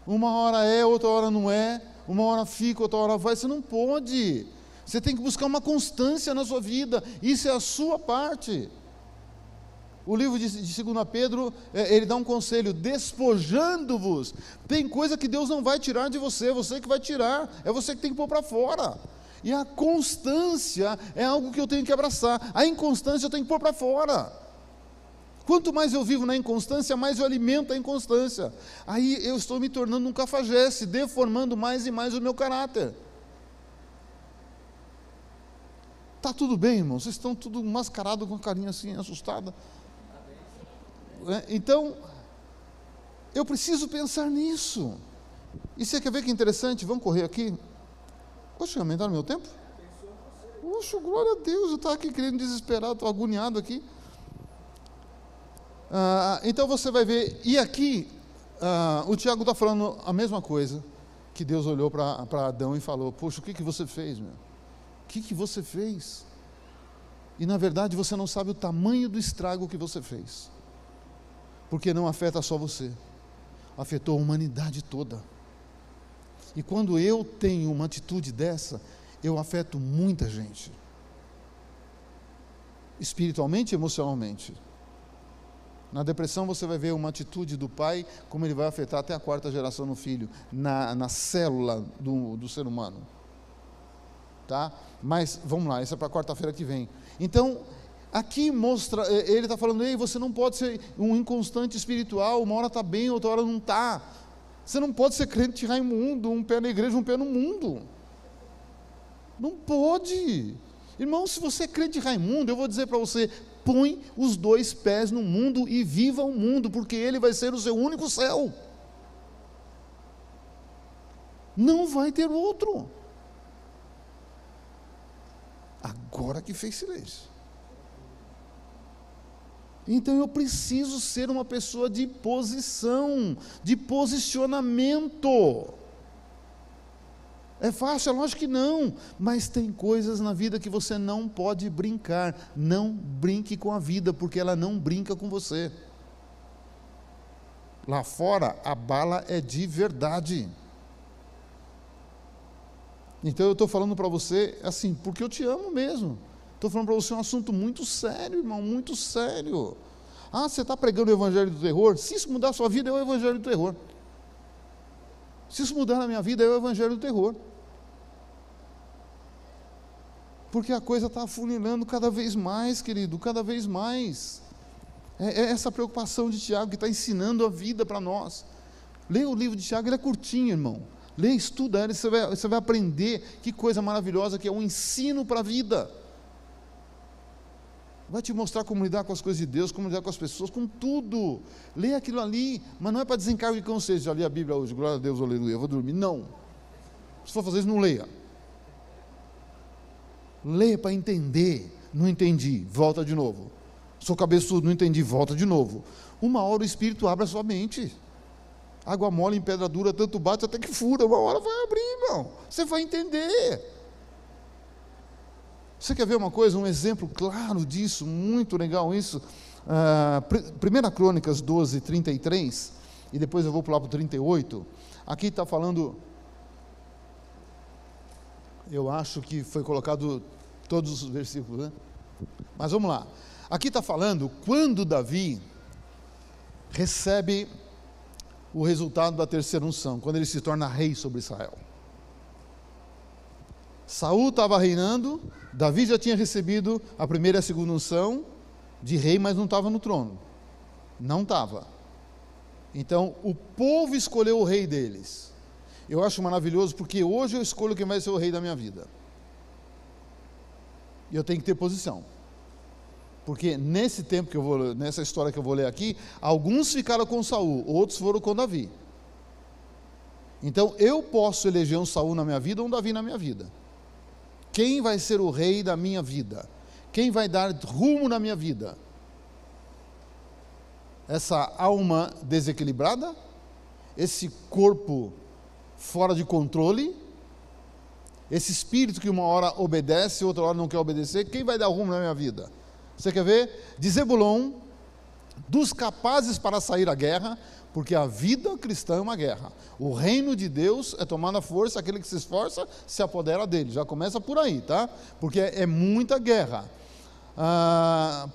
Speaker 1: uma hora é, outra hora não é, uma hora fica, outra hora vai, você não pode. Você tem que buscar uma constância na sua vida, isso é a sua parte. O livro de 2 Pedro, ele dá um conselho, despojando-vos. Tem coisa que Deus não vai tirar de você, você que vai tirar, é você que tem que pôr para fora. E a constância é algo que eu tenho que abraçar, a inconstância eu tenho que pôr para fora. Quanto mais eu vivo na inconstância, mais eu alimento a inconstância. Aí eu estou me tornando um cafajeste, deformando mais e mais o meu caráter. Está tudo bem, irmão? Vocês estão tudo mascarado com a carinha assim, assustada. Então, eu preciso pensar nisso. E você quer ver que interessante? Vamos correr aqui. Poxa, aumentaram meu tempo? Poxa, glória a Deus, eu estava aqui querendo desesperado, estou agoniado aqui. Então você vai ver, e aqui, O Tiago está falando a mesma coisa, que Deus olhou para Adão e falou: poxa, o que você fez, meu? O que você fez? E na verdade você não sabe o tamanho do estrago que você fez, porque não afeta só você, afetou a humanidade toda. E quando eu tenho uma atitude dessa, eu afeto muita gente, espiritualmente e emocionalmente. Na depressão você vai ver uma atitude do pai, como ele vai afetar até a 4ª geração no filho, na célula do ser humano. Tá? Mas vamos lá, isso é para quarta-feira que vem. Então, aqui mostra, ele está falando: ei, você não pode ser um inconstante espiritual, uma hora está bem, outra hora não está. Você não pode ser crente de Raimundo, um pé na igreja, um pé no mundo. Não pode. Irmão, se você é crente de Raimundo, eu vou dizer para você: põe os 2 pés no mundo e viva o mundo, porque ele vai ser o seu único céu. Não vai ter outro. Agora que fez silêncio. Então eu preciso ser uma pessoa de posição, de posicionamento. É fácil? É lógico que não, mas tem coisas na vida que você não pode brincar. Não brinque com a vida, porque ela não brinca com você. Lá fora a bala é de verdade. Então eu estou falando para você assim, porque eu te amo mesmo. Estou falando para você um assunto muito sério, irmão, muito sério. Você está pregando o evangelho do terror? Se isso mudar a sua vida, é o evangelho do terror. Se isso mudar na minha vida, é o evangelho do terror. Porque a coisa está afunilando cada vez mais, querido, cada vez mais. É essa preocupação de Tiago que está ensinando a vida para nós. Leia o livro de Tiago, ele é curtinho, irmão. Leia, estuda ele, você vai aprender que coisa maravilhosa que é um ensino para a vida. Vai te mostrar como lidar com as coisas de Deus, como lidar com as pessoas, com tudo. Leia aquilo ali, mas não é para desencargo de consciência. Já li a Bíblia hoje, glória a Deus, aleluia, eu vou dormir. Não. Se for fazer isso, não leia. Leia para entender. Não entendi, volta de novo. Sou cabeçudo, não entendi, volta de novo. Uma hora o Espírito abre a sua mente. Água mole em pedra dura, tanto bate até que fura. Uma hora vai abrir, irmão. Você vai entender. Você quer ver uma coisa, um exemplo claro disso, muito legal isso? 1 Crônicas 12, 33, e depois eu vou pular para o 38. Aqui está falando, eu acho que foi colocado todos os versículos, né? Mas vamos lá. Aqui está falando quando Davi recebe o resultado da 3ª unção, quando ele se torna rei sobre Israel. Saul estava reinando, Davi já tinha recebido a 1ª e a 2ª unção de rei, mas não estava no trono. Não estava. Então, o povo escolheu o rei deles. Eu acho maravilhoso, porque hoje eu escolho quem vai ser o rei da minha vida. E eu tenho que ter posição. Porque nesse tempo que eu vou, nessa história que eu vou ler aqui, alguns ficaram com Saul, outros foram com Davi. Então, eu posso eleger um Saul na minha vida ou um Davi na minha vida. Quem vai ser o rei da minha vida? Quem vai dar rumo na minha vida? Essa alma desequilibrada? Esse corpo fora de controle? Esse espírito que uma hora obedece, outra hora não quer obedecer? Quem vai dar rumo na minha vida? Você quer ver? De Zebulon, dos capazes para sair à guerra, porque a vida cristã é uma guerra. O reino de Deus é tomar na força, aquele que se esforça se apodera dele. Já começa por aí, tá? Porque é muita guerra.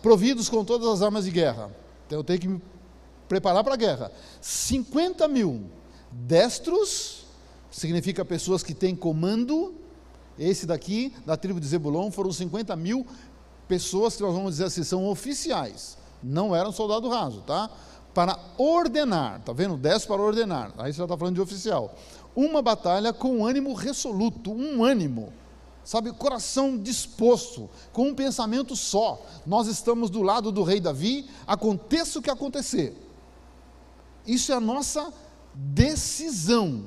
Speaker 1: Providos com todas as armas de guerra. Então eu tenho que me preparar para a guerra. 50.000 destros, significa pessoas que têm comando. Esse daqui, da tribo de Zebulon, foram 50.000 pessoas que nós vamos dizer assim, são oficiais. Não eram soldado raso, tá? Para ordenar, tá vendo? 10 para ordenar, aí você já está falando de oficial. Uma batalha com ânimo resoluto, um ânimo, sabe, coração disposto, com um pensamento só. Nós estamos do lado do rei Davi, aconteça o que acontecer. Isso é a nossa decisão.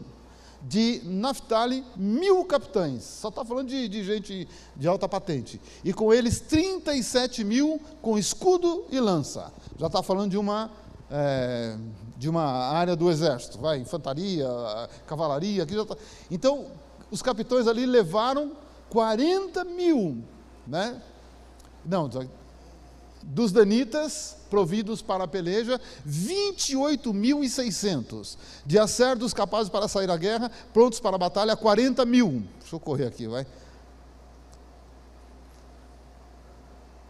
Speaker 1: De Naftali, 1.000 capitães, só está falando de gente de alta patente, e com eles 37.000 com escudo e lança, já está falando de uma de uma área do exército, infantaria, cavalaria, aqui já tá. Então, os capitães ali levaram 40 mil, né? Não, dos danitas, providos para a peleja, 28.600. De acertos capazes para sair à guerra, prontos para a batalha, 40 mil. Deixa eu correr aqui, vai.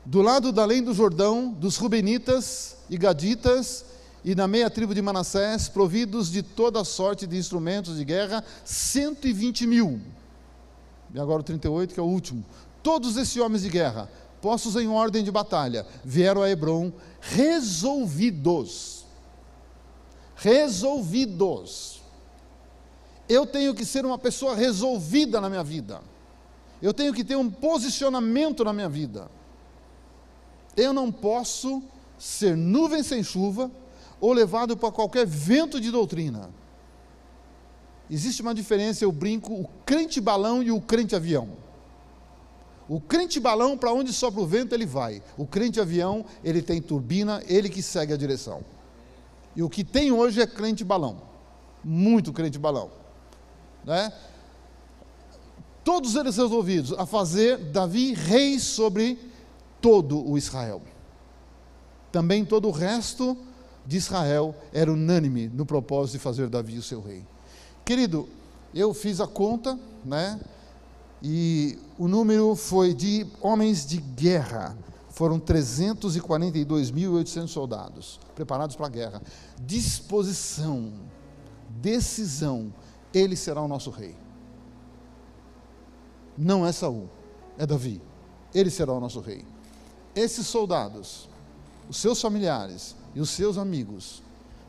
Speaker 1: Do lado da além do Jordão, dos Rubenitas e Gaditas, e na meia tribo de Manassés, providos de toda sorte de instrumentos de guerra, 120 mil. E agora o 38, que é o último. Todos esses homens de guerra, postos em ordem de batalha, vieram a Hebrom resolvidos. Resolvidos. Eu tenho que ser uma pessoa resolvida na minha vida. Eu tenho que ter um posicionamento na minha vida. Eu não posso ser nuvem sem chuva ou levado para qualquer vento de doutrina. Existe uma diferença, eu brinco, o crente balão e o crente avião. O crente balão, para onde sopra o vento, ele vai. O crente avião, ele tem turbina, ele que segue a direção. E o que tem hoje é crente balão. Muito crente balão. Né? Todos eles resolvidos a fazer Davi rei sobre todo o Israel. Também todo o resto de Israel era unânime no propósito de fazer Davi o seu rei. Querido, eu fiz a conta, né? E o número foi de homens de guerra. Foram 342.800 soldados preparados para a guerra. Disposição, decisão, ele será o nosso rei. Não é Saul, é Davi. Ele será o nosso rei. Esses soldados, os seus familiares e os seus amigos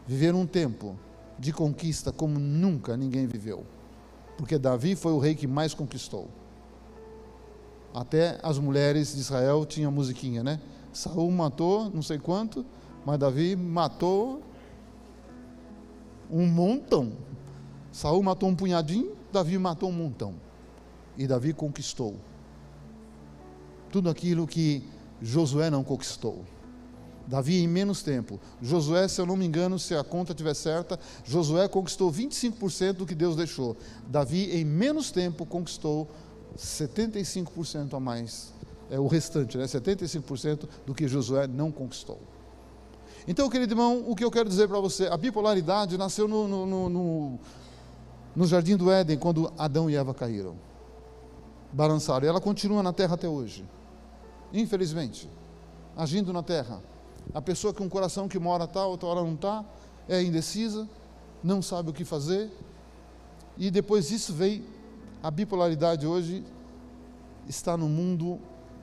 Speaker 1: viveram um tempo de conquista como nunca ninguém viveu. Porque Davi foi o rei que mais conquistou. Até as mulheres de Israel tinham musiquinha, né? Saul matou não sei quanto, mas Davi matou um montão. Saul matou um punhadinho, Davi matou um montão. E Davi conquistou tudo aquilo que Josué não conquistou. Davi em menos tempo. Josué, se eu não me engano, se a conta estiver certa, Josué conquistou 25% do que Deus deixou. Davi em menos tempo conquistou 75% a mais, o restante, né? 75% do que Josué não conquistou. Então, querido irmão, o que eu quero dizer para você, a bipolaridade nasceu no Jardim do Éden, quando Adão e Eva caíram, balançaram, e ela continua na terra até hoje, infelizmente, agindo na terra. A pessoa com um coração que mora está, outra hora não está, é indecisa, não sabe o que fazer, e depois disso veio a bipolaridade. Hoje está no mundo,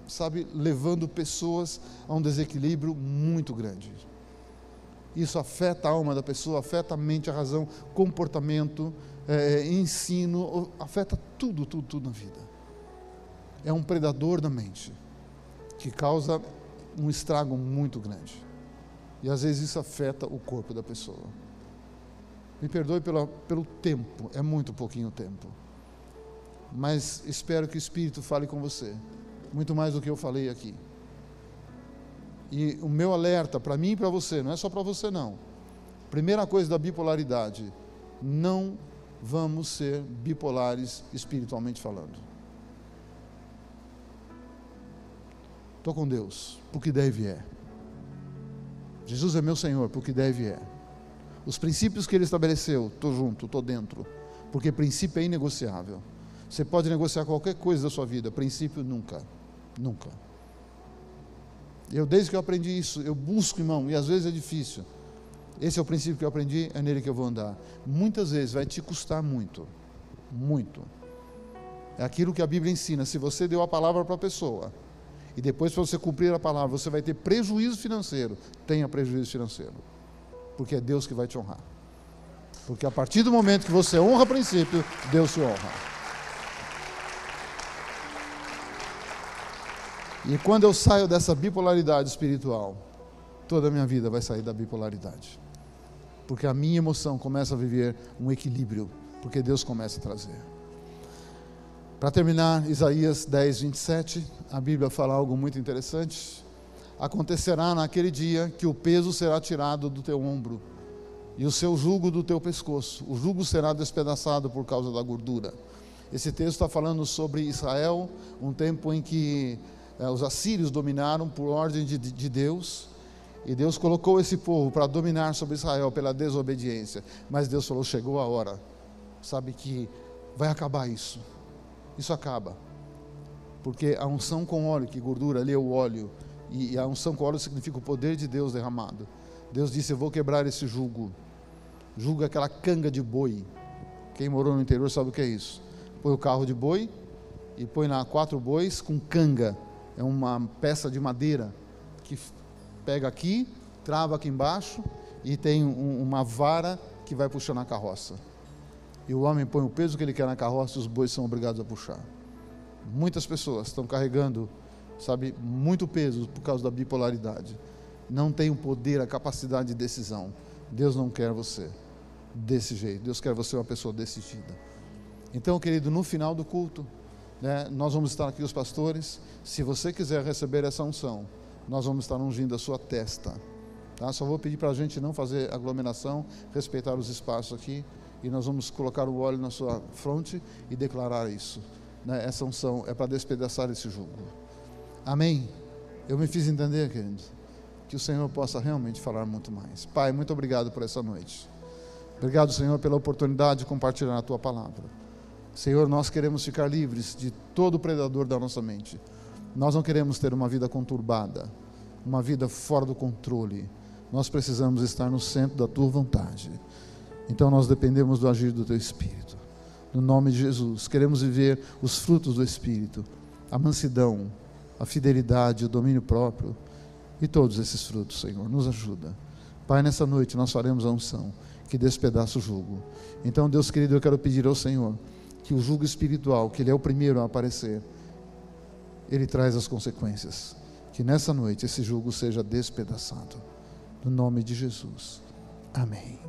Speaker 1: sabe, levando pessoas a um desequilíbrio muito grande. Isso afeta a alma da pessoa, afeta a mente, a razão, comportamento, ensino, afeta tudo na vida. É um predador da mente, que causa um estrago muito grande. E às vezes isso afeta o corpo da pessoa. Me perdoe pelo tempo, é muito pouquinho tempo. Mas espero que o Espírito fale com você, muito mais do que eu falei aqui. E o meu alerta para mim e para você, não é só para você não. Primeira coisa da bipolaridade, não vamos ser bipolares espiritualmente falando. Estou com Deus, porque deve é. Jesus é meu Senhor, porque deve é. Os princípios que Ele estabeleceu, estou junto, estou dentro, porque princípio é inegociável. Você pode negociar qualquer coisa da sua vida, princípio nunca, nunca. Eu, desde que eu aprendi isso, eu busco, irmão, e às vezes é difícil. Esse é o princípio que eu aprendi, é nele que eu vou andar. Muitas vezes vai te custar muito, muito. É aquilo que a Bíblia ensina. Se você deu a palavra para a pessoa, e depois para você cumprir a palavra, você vai ter prejuízo financeiro, tenha prejuízo financeiro. Porque é Deus que vai te honrar. Porque a partir do momento que você honra o princípio, Deus te honra. E quando eu saio dessa bipolaridade espiritual, toda a minha vida vai sair da bipolaridade. Porque a minha emoção começa a viver um equilíbrio, porque Deus começa a trazer. Para terminar, Isaías 10, 27, a Bíblia fala algo muito interessante. acontecerá naquele dia que o peso será tirado do teu ombro e o seu jugo do teu pescoço. O jugo será despedaçado por causa da gordura. Esse texto está falando sobre Israel, um tempo em que os assírios dominaram por ordem de Deus, e Deus colocou esse povo para dominar sobre Israel pela desobediência. Mas Deus falou: chegou a hora, sabe que vai acabar isso. Isso acaba, porque a unção com óleo, que gordura ali é o óleo, e a unção com óleo significa o poder de Deus derramado. Deus disse: eu vou quebrar esse jugo. Jugo é aquela canga de boi. Quem morou no interior sabe o que é isso. Põe o carro de boi e põe lá 4 bois com canga. É uma peça de madeira que pega aqui, trava aqui embaixo e tem uma vara que vai puxando a carroça. E o homem põe o peso que ele quer na carroça e os bois são obrigados a puxar. Muitas pessoas estão carregando, sabe, muito peso por causa da bipolaridade. Não tem o poder, a capacidade de decisão. Deus não quer você desse jeito. Deus quer você uma pessoa decidida. Então, querido, no final do culto, nós vamos estar aqui, os pastores. Se você quiser receber essa unção, nós vamos estar ungindo a sua testa, tá? Só vou pedir para a gente não fazer aglomeração, respeitar os espaços aqui, e nós vamos colocar o óleo na sua fronte e declarar isso, né? Essa unção é para despedaçar esse jugo. Amém? Eu me fiz entender, querido? Que o Senhor possa realmente falar muito mais. Pai, muito obrigado por essa noite. Obrigado, Senhor, pela oportunidade de compartilhar a Tua palavra. Senhor, nós queremos ficar livres de todo predador da nossa mente. Nós não queremos ter uma vida conturbada, uma vida fora do controle. Nós precisamos estar no centro da Tua vontade. Então nós dependemos do agir do Teu Espírito. No nome de Jesus, queremos viver os frutos do Espírito, a mansidão, a fidelidade, o domínio próprio e todos esses frutos, Senhor, nos ajuda. Pai, nessa noite nós faremos a unção que despedaça o jugo. Então, Deus querido, eu quero pedir ao Senhor que o jugo espiritual, que Ele é o primeiro a aparecer, Ele traz as consequências. Que nessa noite esse jugo seja despedaçado. No nome de Jesus. Amém.